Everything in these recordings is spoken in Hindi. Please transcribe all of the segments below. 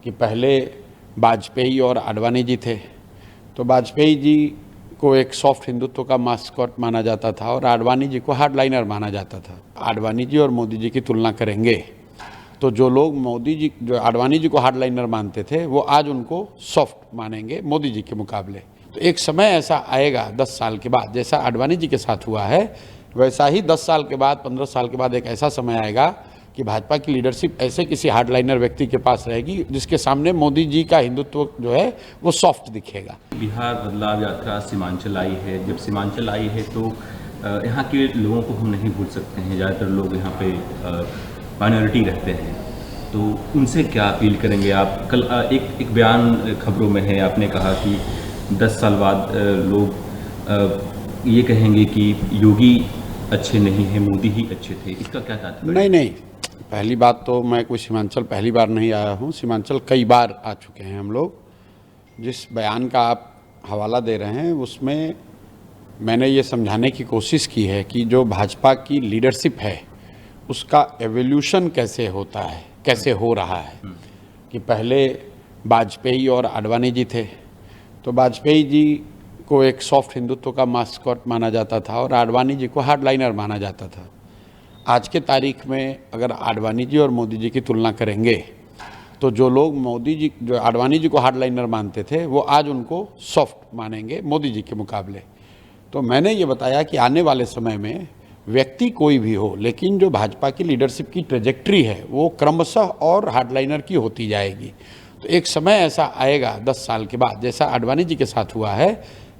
कि पहले वाजपेयी और आडवाणी जी थे, तो वाजपेयी जी को एक सॉफ्ट हिंदुत्व का मास्कॉट माना जाता था और आडवाणी जी को हार्डलाइनर माना जाता था। आडवाणी जी और मोदी जी की तुलना करेंगे तो जो लोग जो आडवाणी जी को हार्डलाइनर मानते थे, वो आज उनको सॉफ्ट मानेंगे मोदी जी के मुकाबले। तो एक समय ऐसा आएगा 10 साल के बाद, जैसा आडवाणी जी के साथ हुआ है, वैसा ही 10 साल के बाद, 15 साल के बाद एक ऐसा समय आएगा कि भाजपा की लीडरशिप ऐसे किसी हार्डलाइनर व्यक्ति के पास रहेगी जिसके सामने मोदी जी का हिंदुत्व जो है वो सॉफ्ट दिखेगा। बिहार बदलाव यात्रा सीमांचल आई है। जब सीमांचल आई है तो यहाँ के लोगों को हम नहीं भूल सकते हैं। ज़्यादातर लोग यहाँ पे माइनॉरिटी रहते हैं, तो उनसे क्या अपील करेंगे आप? कल एक बयान खबरों में है, आपने कहा कि 10 साल बाद लोग ये कहेंगे कि योगी अच्छे नहीं हैं, मोदी ही अच्छे थे। इसका क्या तात्पर्य? नहीं, पहली बात तो मैं कोई सीमांचल पहली बार नहीं आया हूँ, सीमांचल कई बार आ चुके हैं हम लोग। जिस बयान का आप हवाला दे रहे हैं उसमें मैंने ये समझाने की कोशिश की है कि जो भाजपा की लीडरशिप है उसका एवोल्यूशन कैसे होता है, कैसे हो रहा है। कि पहले वाजपेयी और आडवाणी जी थे, तो वाजपेयी जी को एक सॉफ्ट हिंदुत्व का मास्कॉट माना जाता था और आडवाणी जी को हार्डलाइनर माना जाता था। आज के तारीख में अगर आडवाणी जी और मोदी जी की तुलना करेंगे तो जो लोग जो आडवाणी जी को हार्डलाइनर मानते थे, वो आज उनको सॉफ्ट मानेंगे मोदी जी के मुकाबले। तो मैंने ये बताया कि आने वाले समय में व्यक्ति कोई भी हो, लेकिन जो भाजपा की लीडरशिप की ट्रेजेक्ट्री है वो क्रमशः और हार्डलाइनर की होती जाएगी। तो एक समय ऐसा आएगा 10 साल के बाद, जैसा आडवाणी जी के साथ हुआ है,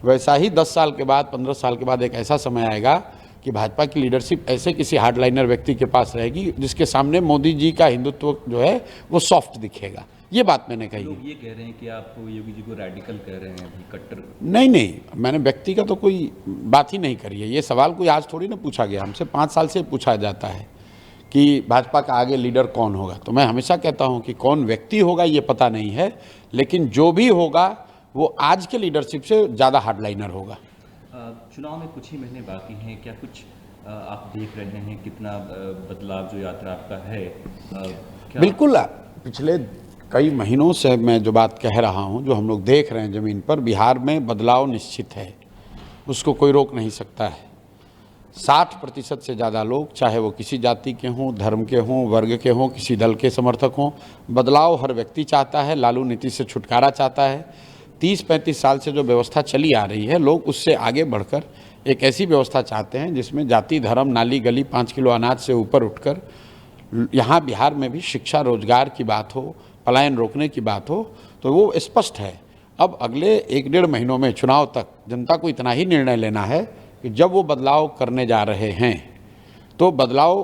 वैसा ही 10 साल के बाद, 15 साल के बाद एक ऐसा समय आएगा कि भाजपा की लीडरशिप ऐसे किसी हार्डलाइनर व्यक्ति के पास रहेगी जिसके सामने मोदी जी का हिंदुत्व जो है वो सॉफ्ट दिखेगा। ये बात मैंने कही। लोग ये कह रहे हैं कि आप योगी जी को रैडिकल कह रहे हैं, अभी कट्टर। नहीं, मैंने व्यक्ति का तो कोई बात ही नहीं करी है। ये सवाल कोई आज थोड़ी ना पूछा गया, हमसे 5 साल से पूछा जाता है कि भाजपा का आगे लीडर कौन होगा। तो मैं हमेशा कहता हूं कि कौन व्यक्ति होगा ये पता नहीं है, लेकिन जो भी होगा वो आज के लीडरशिप से ज़्यादा हार्डलाइनर होगा। चुनाव में कुछ ही महीने बाकी हैं, क्या कुछ आप देख रहे हैं कितना बदलाव जो यात्रा आपका है? बिल्कुल, पिछले कई महीनों से मैं जो बात कह रहा हूं, जो हम लोग देख रहे हैं ज़मीन पर, बिहार में बदलाव निश्चित है, उसको कोई रोक नहीं सकता है। 60% से ज़्यादा लोग, चाहे वो किसी जाति के हों, धर्म के हों, वर्ग के हों, किसी दल के समर्थक हों, बदलाव हर व्यक्ति चाहता है, लालू नीति से छुटकारा चाहता है। 30-35 साल से जो व्यवस्था चली आ रही है, लोग उससे आगे बढ़कर एक ऐसी व्यवस्था चाहते हैं जिसमें जाति, धर्म, नाली गली, 5 किलो अनाज से ऊपर उठकर यहाँ बिहार में भी शिक्षा, रोजगार की बात हो, पलायन रोकने की बात हो, तो वो स्पष्ट है। अब अगले 1-1.5 महीनों में चुनाव तक जनता को इतना ही निर्णय लेना है कि जब वो बदलाव करने जा रहे हैं तो बदलाव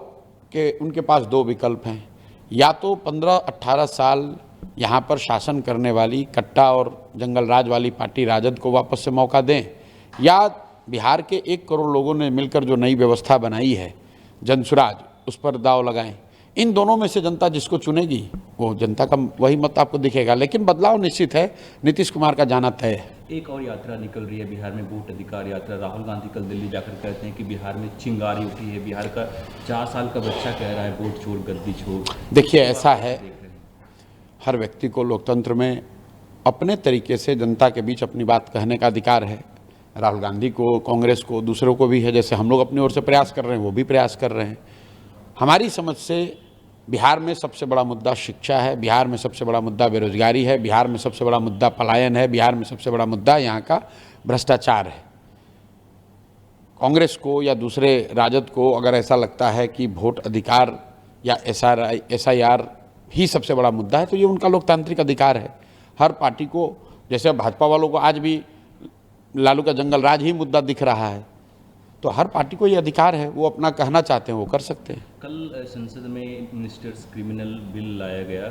के उनके पास 2 विकल्प हैं। या तो 15-18 साल यहाँ पर शासन करने वाली कट्टा और जंगल राज वाली पार्टी राजद को वापस से मौका दें, या बिहार के 1 करोड़ लोगों ने मिलकर जो नई व्यवस्था बनाई है जनसुराज, उस पर दाव लगाएं। इन दोनों में से जनता जिसको चुनेगी वो जनता का वही मत आपको दिखेगा, लेकिन बदलाव निश्चित है। नीतीश कुमार का जाना तय है। एक और यात्रा निकल रही है बिहार में, वोट अधिकार यात्रा। राहुल गांधी कल दिल्ली जाकर कहते हैं कि बिहार में चिंगारी उठी है। बिहार का 4 साल का बच्चा कह रहा है वोट छोड़, गद्दी छोड़। देखिए, ऐसा है, हर व्यक्ति को लोकतंत्र में अपने तरीके से जनता के बीच अपनी बात कहने का अधिकार है। राहुल गांधी को, कांग्रेस को, दूसरों को भी है। जैसे हम लोग अपनी ओर से प्रयास कर रहे हैं, वो भी प्रयास कर रहे हैं। हमारी समझ से बिहार में सबसे बड़ा मुद्दा शिक्षा है, बिहार में सबसे बड़ा मुद्दा बेरोजगारी है, बिहार में सबसे बड़ा मुद्दा पलायन है, बिहार में सबसे बड़ा मुद्दा यहाँ का भ्रष्टाचार है। कांग्रेस को या दूसरे राजद को अगर ऐसा लगता है कि वोट अधिकार या SIR ही सबसे बड़ा मुद्दा है, तो ये उनका लोकतांत्रिक अधिकार है। हर पार्टी को, जैसे भाजपा वालों को आज भी लालू का जंगल राज ही मुद्दा दिख रहा है, तो हर पार्टी को ये अधिकार है, वो अपना कहना चाहते हैं वो कर सकते हैं। कल संसद में मिनिस्टर्स क्रिमिनल बिल लाया गया,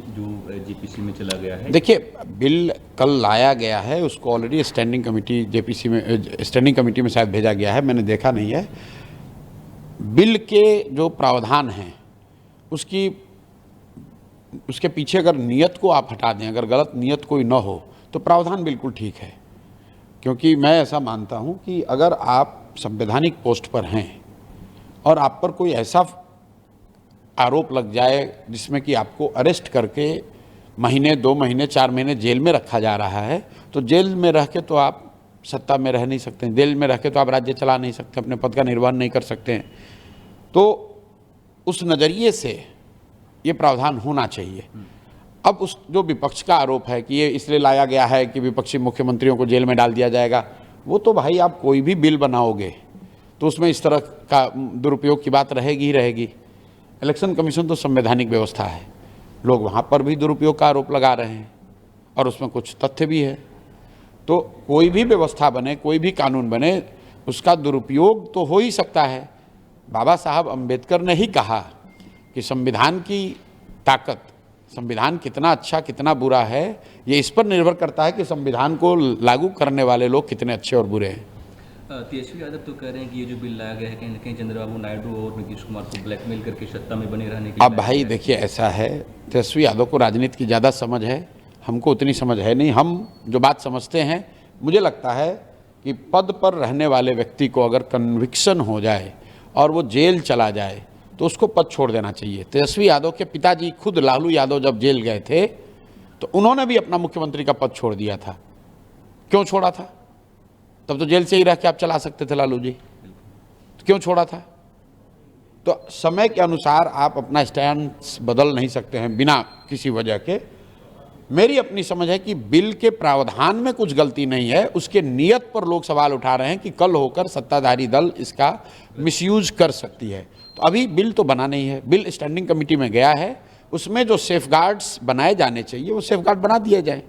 जो JPC में चला गया है। देखिए, बिल कल लाया गया है, उसको ऑलरेडी स्टैंडिंग कमेटी JPC में, स्टैंडिंग कमेटी में शायद भेजा गया है, मैंने देखा नहीं है। बिल के जो प्रावधान हैं उसके पीछे अगर नियत को आप हटा दें, अगर गलत नियत कोई न हो, तो प्रावधान बिल्कुल ठीक है। क्योंकि मैं ऐसा मानता हूं कि अगर आप संवैधानिक पोस्ट पर हैं और आप पर कोई ऐसा आरोप लग जाए जिसमें कि आपको अरेस्ट करके महीने 2 महीने 4 महीने जेल में रखा जा रहा है, तो जेल में रह के तो आप सत्ता में रह नहीं सकते हैं, जेल में रह के तो आप राज्य चला नहीं सकते, अपने पद का निर्वहन नहीं कर सकते हैं। तो उस नज़रिए से ये प्रावधान होना चाहिए। अब उस जो विपक्ष का आरोप है कि ये इसलिए लाया गया है कि विपक्षी मुख्यमंत्रियों को जेल में डाल दिया जाएगा, वो तो भाई आप कोई भी बिल बनाओगे तो उसमें इस तरह का दुरुपयोग की बात रहेगी ही रहेगी। इलेक्शन कमीशन तो संवैधानिक व्यवस्था है, लोग वहाँ पर भी दुरुपयोग का आरोप लगा रहे हैं और उसमें कुछ तथ्य भी है। तो कोई भी व्यवस्था बने, कोई भी कानून बने, उसका दुरुपयोग तो हो ही सकता है। बाबा साहब अम्बेडकर ने ही कहा कि संविधान की ताकत, संविधान कितना अच्छा कितना बुरा है, ये इस पर निर्भर करता है कि संविधान को लागू करने वाले लोग कितने अच्छे और बुरे हैं। तेजस्वी यादव तो कह रहे हैं कि ये जो बिल लाया गया है कहीं ना कहीं चंद्रबाबू नायडू और नीतीश कुमार को ब्लैकमेल करके सत्ता में बने रहने के अब भाई देखिए, ऐसा है, तेजस्वी यादव को राजनीति की ज़्यादा समझ है, हमको उतनी समझ है नहीं। हम जो बात समझते हैं, मुझे लगता है कि पद पर रहने वाले व्यक्ति को अगर कन्विक्शन हो जाए और वो जेल चला जाए तो उसको पद छोड़ देना चाहिए। तेजस्वी यादव के पिताजी खुद लालू यादव जब जेल गए थे तो उन्होंने भी अपना मुख्यमंत्री का पद छोड़ दिया था। क्यों छोड़ा था? तब तो जेल से ही रह के आप चला सकते थे लालू जी, तो क्यों छोड़ा था? तो समय के अनुसार आप अपना स्टैंड बदल नहीं सकते हैं बिना किसी वजह के। मेरी अपनी समझ है कि बिल के प्रावधान में कुछ गलती नहीं है, उसके नियत पर लोग सवाल उठा रहे हैं कि कल होकर सत्ताधारी दल इसका मिसयूज कर सकती है। तो अभी बिल तो बना नहीं है, बिल स्टैंडिंग कमेटी में गया है, उसमें जो सेफगार्ड्स बनाए जाने चाहिए वो सेफगार्ड बना दिए जाएं।